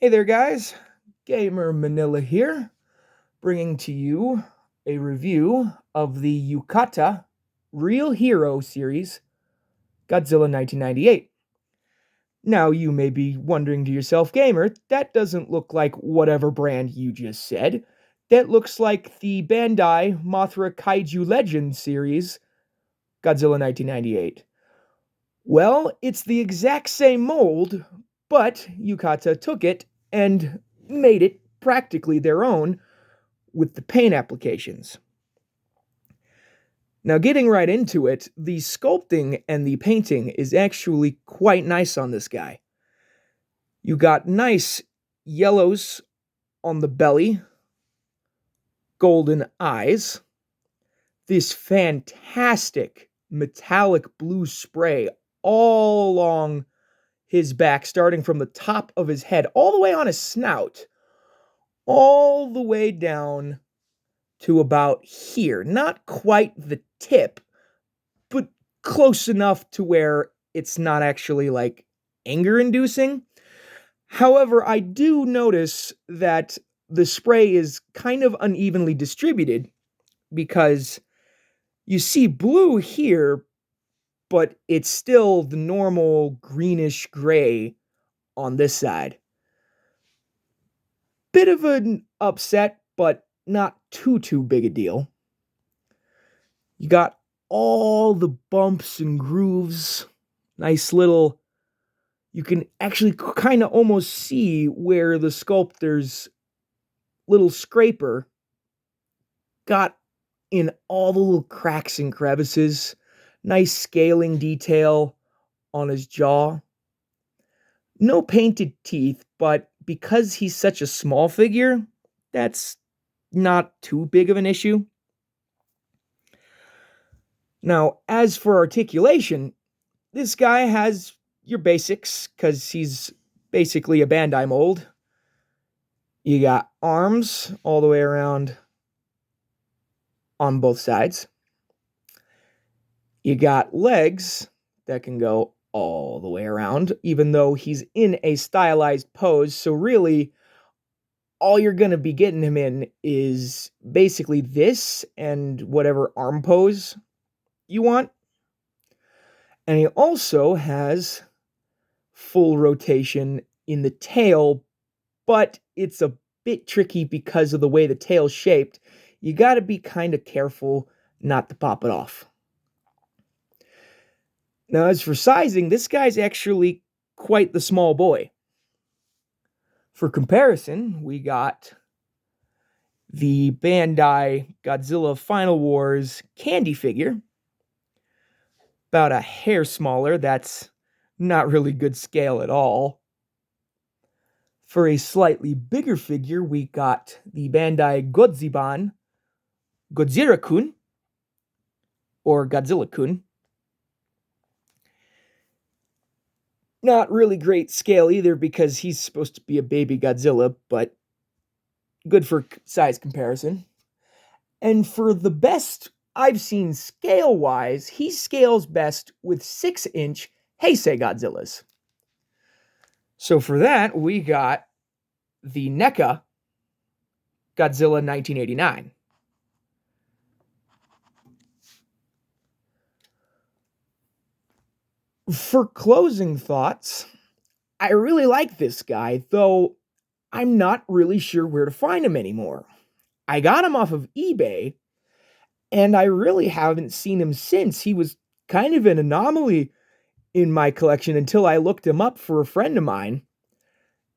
Hey there, guys. Gamer Minilla here, bringing to you a review of the Yukata Real Hero series, Godzilla 1998. Now, you may be wondering to yourself, gamer, that doesn't look like whatever brand you just said. That looks like the Bandai Mothra Kaiju Legends series, Godzilla 1998. Well, it's the exact same mold, but Yukata took it and made it practically their own with the paint applications. Now, getting right into it, the sculpting and the painting is actually quite nice on this guy. You got nice yellows on the belly, golden eyes, this fantastic metallic blue spray all along his back, starting from the top of his head, all the way on his snout, all the way down to about here. Not quite the tip, but close enough to where it's not actually like anger inducing. However, I do notice that the spray is kind of unevenly distributed because you see blue here, but it's still the normal greenish gray on this side. Bit of an upset, but not too big a deal. You got all the bumps and grooves. Nice little, you can actually kind of almost see where the sculptor's little scraper got in all the little cracks and crevices. Nice scaling detail on his jaw. No painted teeth, but because he's such a small figure, that's not too big of an issue. Now, as for articulation, this guy has your basics, because he's basically a Bandai mold. You got arms all the way around on both sides. You got legs that can go all the way around, even though he's in a stylized pose. So really, all you're going to be getting him in is basically this and whatever arm pose you want. And he also has full rotation in the tail, but it's a bit tricky because of the way the tail's shaped. You got to be kind of careful not to pop it off. Now, as for sizing, this guy's actually quite the small boy. For comparison, we got the Bandai Godzilla Final Wars candy figure, about a hair smaller. That's not really good scale at all. For a slightly bigger figure, we got the Bandai Godzilla-kun, or Godzilla-kun. Not really great scale either because he's supposed to be a baby Godzilla, but good for size comparison. And for the best I've seen scale-wise, he scales best with 6-inch Heisei Godzillas. So for that, we got the NECA Godzilla 1989. For closing thoughts, I really like this guy, though I'm not really sure where to find him anymore. I got him off of eBay, and I really haven't seen him since. He was kind of an anomaly in my collection until I looked him up for a friend of mine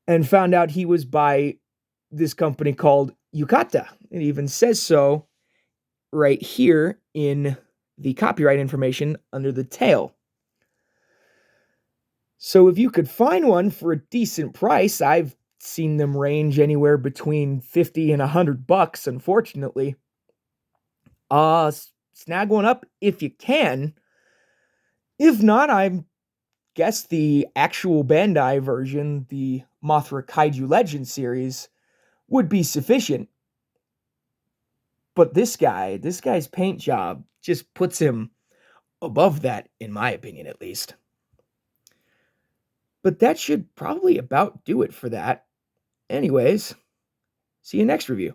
and found out he was by this company called Yukata. It even says so right here in the copyright information under the tail. So if you could find one for a decent price, I've seen them range anywhere between 50 and $100, unfortunately. Snag one up if you can. If not, I guess the actual Bandai version, the Mothra Kaiju Legend series, would be sufficient. But this guy's paint job just puts him above that, in my opinion, at least. But that should probably about do it for that. Anyways, see you next review.